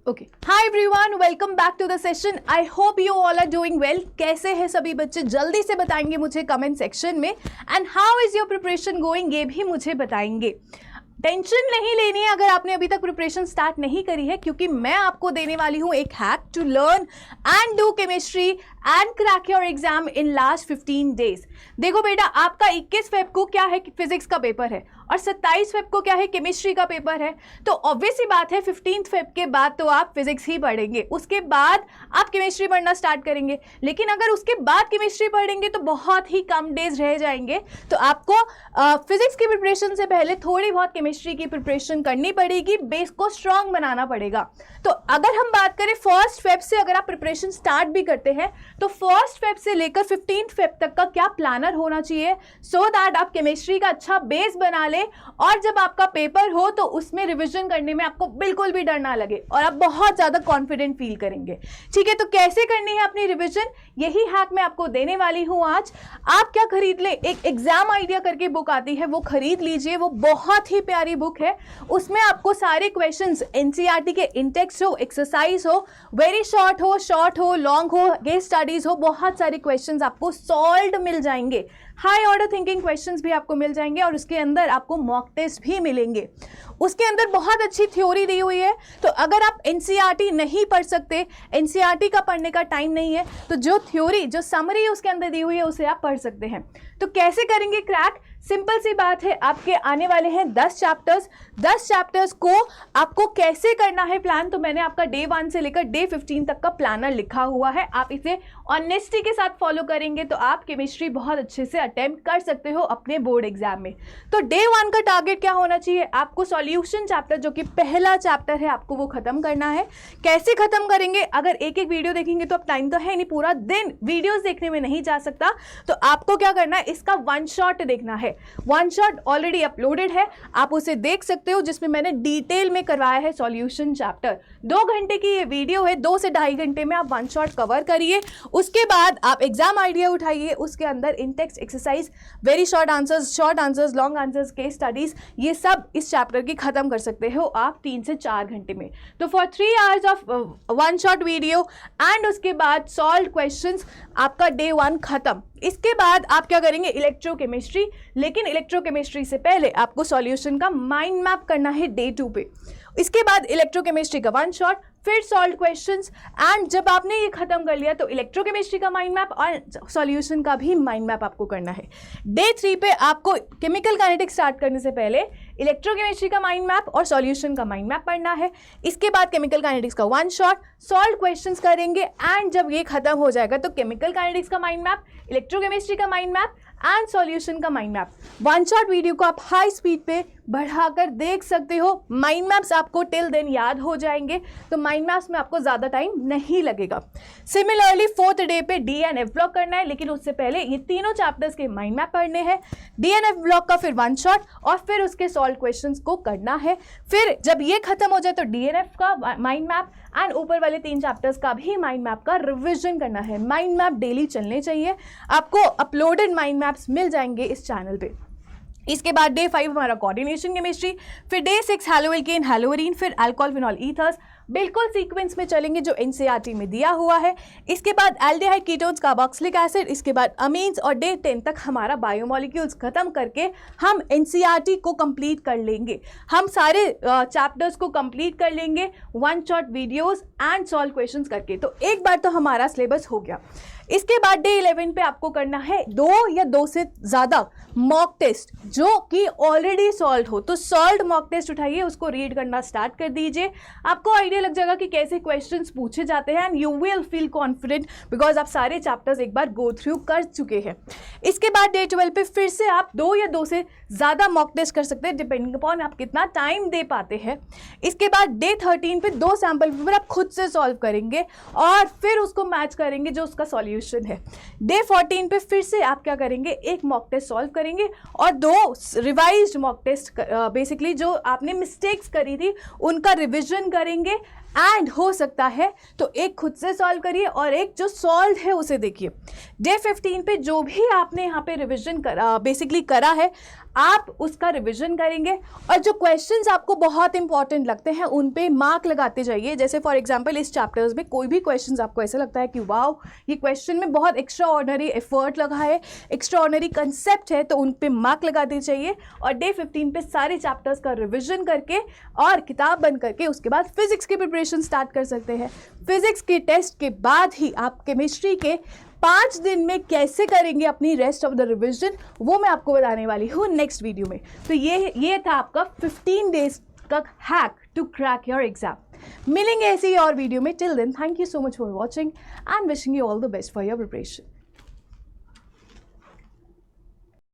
Okay, hi everyone, welcome back to the session. I hope you all are doing well. कैसे हैं सभी बच्चे, जल्दी से बताएंगे मुझे कमेंट सेक्शन में। And how is your preparation going, ये भी मुझे बताएंगे। टेंशन नहीं लेनी है अगर आपने अभी तक प्रिपरेशन स्टार्ट नहीं करी है, क्योंकि मैं आपको देने वाली हूँ एक hack to learn and do chemistry and crack your exam in last 15 days. देखो बेटा, आपका 21 फेब को क्या है, फिजिक्स का पेपर है, और 27 फेब को क्या है, केमिस्ट्री का पेपर है। तो ऑब्वियस ही बात है 15 फेब के बाद तो आप फिजिक्स ही पढ़ेंगे, उसके बाद आप केमिस्ट्री पढ़ना स्टार्ट करेंगे। लेकिन अगर उसके बाद केमिस्ट्री पढ़ेंगे तो बहुत ही कम डेज रह जाएंगे। तो आपको फिजिक्स की प्रिपरेशन से पहले थोड़ी बहुत केमिस्ट्री की प्रिपरेशन करनी पड़ेगी, बेस को स्ट्रांग बनाना पड़ेगा। तो अगर हम बात करें 1 फेब से अगर आप प्रिपरेशन स्टार्ट भी करते हैं तो 1 फेब से लेकर 15 फेब तक का क्या प्लानर होना चाहिए, सो दैट आप केमिस्ट्री का अच्छा बेस बना ले और जब आपका पेपर हो तो उसमें रिवीजन करने में आपको बिल्कुल भी डर ना लगे और आप बहुत ज़्यादा कॉन्फिडेंट फील करेंगे। ठीक है, तो कैसे करनी है अपनी रिवीजन, यही हैक मैं आपको देने वाली हूँ आज। आप क्या खरीद ले, एक एग्जाम आइडिया करके बुक आती है, वो खरीद लीजिए। वो बहुत ही प्यारी बुक है, उसमें आपको सारे क्वेश्चंस एनसीईआरटी के इंटेक्स हो, एक्सरसाइज हो, वेरी शॉर्ट हो, लॉन्ग हो, केस स्टडीज हो, बहुत सारे क्वेश्चंस आपको सॉल्व्ड मिल जाएंगे। हाई ऑर्डर थिंकिंग क्वेश्चंस भी आपको मिल जाएंगे और उसके अंदर आपको मॉक टेस्ट भी मिलेंगे। उसके अंदर बहुत अच्छी थ्योरी दी हुई है। तो अगर आप एनसीईआरटी नहीं पढ़ सकते, एनसीईआरटी का पढ़ने का टाइम नहीं है, तो जो थ्योरी, जो समरी उसके अंदर दी हुई है उसे आप पढ़ सकते हैं। तो कैसे करेंगे क्रैक, सिंपल सी बात है, आपके आने वाले हैं 10 चैप्टर्स। 10 चैप्टर्स को आपको कैसे करना है प्लान, तो मैंने आपका डे 1 से लेकर डे 15 तक का प्लानर लिखा हुआ है। आप इसे ऑनेस्टी के साथ फॉलो करेंगे तो आप केमिस्ट्री बहुत अच्छे से अटेम्प्ट कर सकते हो अपने बोर्ड एग्जाम में। तो डे 1 का टारगेट क्या होना चाहिए, आपको सॉल्यूशन चैप्टर, जो कि पहला चैप्टर है, आपको वो खत्म करना है। कैसे खत्म करेंगे, अगर एक एक वीडियो देखेंगे तो अब टाइम तो है नहीं, पूरा दिन वीडियोस देखने में नहीं जा सकता। तो आपको क्या करना है, इसका 1 शॉट देखना है। 1 शॉट ऑलरेडी अपलोडेड है, आप उसे देख सकते हो, जिसमें मैंने डिटेल में करवाया है सॉल्यूशन चैप्टर। 2 घंटे की ये वीडियो है, 2 से ढाई घंटे में आप 1 शॉट कवर करिए। उसके बाद आप एग्जाम आइडिया उठाइए, उसके अंदर Intex, exercise, very short answers, long answers, case studies, ये सब इस चैप्टर की खत्म कर सकते हो आप 3 से 4 घंटे में। तो for 3 hours of 1 shot video and उसके बाद सॉल्व क्वेश्चंस, आपका डे 1 खत्म। इसके बाद आप क्या करेंगे, इलेक्ट्रोकेमिस्ट्री। लेकिन इलेक्ट्रोकेमिस्ट्री से पहले आपको सॉल्यूशन का माइंड मैप करना है डे 2 पे। इसके बाद इलेक्ट्रोकेमिस्ट्री का 1 शॉट, फिर सॉल्व क्वेश्चंस, एंड जब आपने ये खत्म कर लिया तो इलेक्ट्रोकेमिस्ट्री का माइंड मैप और सॉल्यूशन का भी माइंड मैप आपको करना है। डे 3 पे आपको केमिकल काइनेटिक्स स्टार्ट करने से पहले इलेक्ट्रोकेमिस्ट्री का माइंड मैप और सॉल्यूशन का माइंड मैप पढ़ना है। इसके बाद केमिकल काइनेटिक्स का 1 शॉट, सॉल्व क्वेश्चंस करेंगे, एंड जब ये खत्म हो जाएगा तो केमिकल काइनेटिक्स का माइंड मैप, इलेक्ट्रोकेमिस्ट्री का माइंड मैप एंड सॉल्यूशन का माइंड मैप। 1 शॉट वीडियो को आप हाई स्पीड पे बढ़ाकर देख सकते हो। माइंड मैप्स आपको टिल देन याद हो जाएंगे, तो माइंड मैप्स में आपको ज़्यादा टाइम नहीं लगेगा। सिमिलरली 4th डे पे डी एंड एफ ब्लॉक करना है, लेकिन उससे पहले ये तीनों चैप्टर्स के माइंड मैप पढ़ने हैं। डी एंड एफ ब्लॉक का फिर 1 शॉट और फिर उसके सॉल्व क्वेश्चंस को करना है। फिर जब ये खत्म हो जाए तो डी एन एफ का माइंड मैप एंड ऊपर वाले 3 चैप्टर्स का भी माइंड मैप का रिविजन करना है। माइंड मैप डेली चलने चाहिए, आपको अपलोडेड माइंड मैप्स मिल जाएंगे इस चैनल पे। इसके बाद डे 5 हमारा कोऑर्डिनेशन केमिस्ट्री, फिर डे 6 हैलोएल्केन, हैलोअरीन, फिर अल्कोहल, फिनॉल, ईथर्स, बिल्कुल सीक्वेंस में चलेंगे जो एनसीईआरटी में दिया हुआ है। इसके बाद एल्डिहाइड, कीटोन्स, कार्बोक्सिलिक एसिड, इसके बाद अमीन्स, और डे 10 तक हमारा बायोमोलिक्यूल्स खत्म करके हम एनसीईआरटी को कंप्लीट कर लेंगे। हम सारे चैप्टर्स को कंप्लीट कर लेंगे 1 shot videos and solve questions करके। तो एक बार तो हमारा सिलेबस हो गया। इसके बाद डे 11 पे आपको करना है 2 या 2 से ज़्यादा मॉक टेस्ट जो कि ऑलरेडी सॉल्व हो। तो सॉल्व्ड मॉक टेस्ट उठाइए, उसको रीड करना स्टार्ट कर दीजिए। आपको आइडिया लग जाएगा कि कैसे क्वेश्चंस पूछे जाते हैं and you will feel confident because आप सारे चैप्टर्स एक बार गो थ्रू कर चुके हैं। इसके बाद डे 12 पे फिर से आप 2 या 2 से ज़्यादा मॉक टेस्ट कर सकते हैं, डिपेंडिंग अपॉन आप कितना टाइम दे पाते हैं। इसके बाद डे 13 पे 2 सैम्पल पेपर आप खुद से सॉल्व करेंगे और फिर उसको मैच करेंगे जो उसका सॉल्यूशन है। डे 14 पे फिर से आप क्या करेंगे, एक मॉक टेस्ट सॉल्व करेंगे और 2 रिवाइज्ड मॉक टेस्ट, बेसिकली जो आपने मिस्टेक्स करी थी उनका रिविजन करेंगे। एंड हो सकता है तो एक खुद से सॉल्व करिए और एक जो सॉल्व है उसे देखिए। डे 15 पे जो भी आपने यहाँ पे रिविजन बेसिकली करा है आप उसका रिविजन करेंगे और जो क्वेश्चंस आपको बहुत इंपॉर्टेंट लगते हैं उन पे मार्क लगाते जाइए। जैसे फॉर एग्जांपल इस चैप्टर्स में कोई भी क्वेश्चंस आपको ऐसा लगता है कि वाओ ये क्वेश्चन में बहुत एक्स्ट्रा ऑर्डिनरी एफर्ट लगा है, एक्स्ट्रा ऑर्डिनरी कंसेप्ट है, तो उन पे मार्क लगाते चाहिए। और डे 15 पे सारे चैप्टर्स का रिविजन करके और किताब बंद करके उसके बाद फिजिक्स की प्रिपरेशन स्टार्ट कर सकते हैं। फिजिक्स के टेस्ट के बाद ही आप केमिस्ट्री के 5 दिन में कैसे करेंगे अपनी रेस्ट ऑफ द रिविजन, वो मैं आपको बताने वाली हूँ नेक्स्ट वीडियो में। तो ये था आपका 15 डेज का hack to crack your exam. मिलेंगे ऐसे ही और वीडियो में। Till then thank you so much for watching and wishing you all the best for your preparation.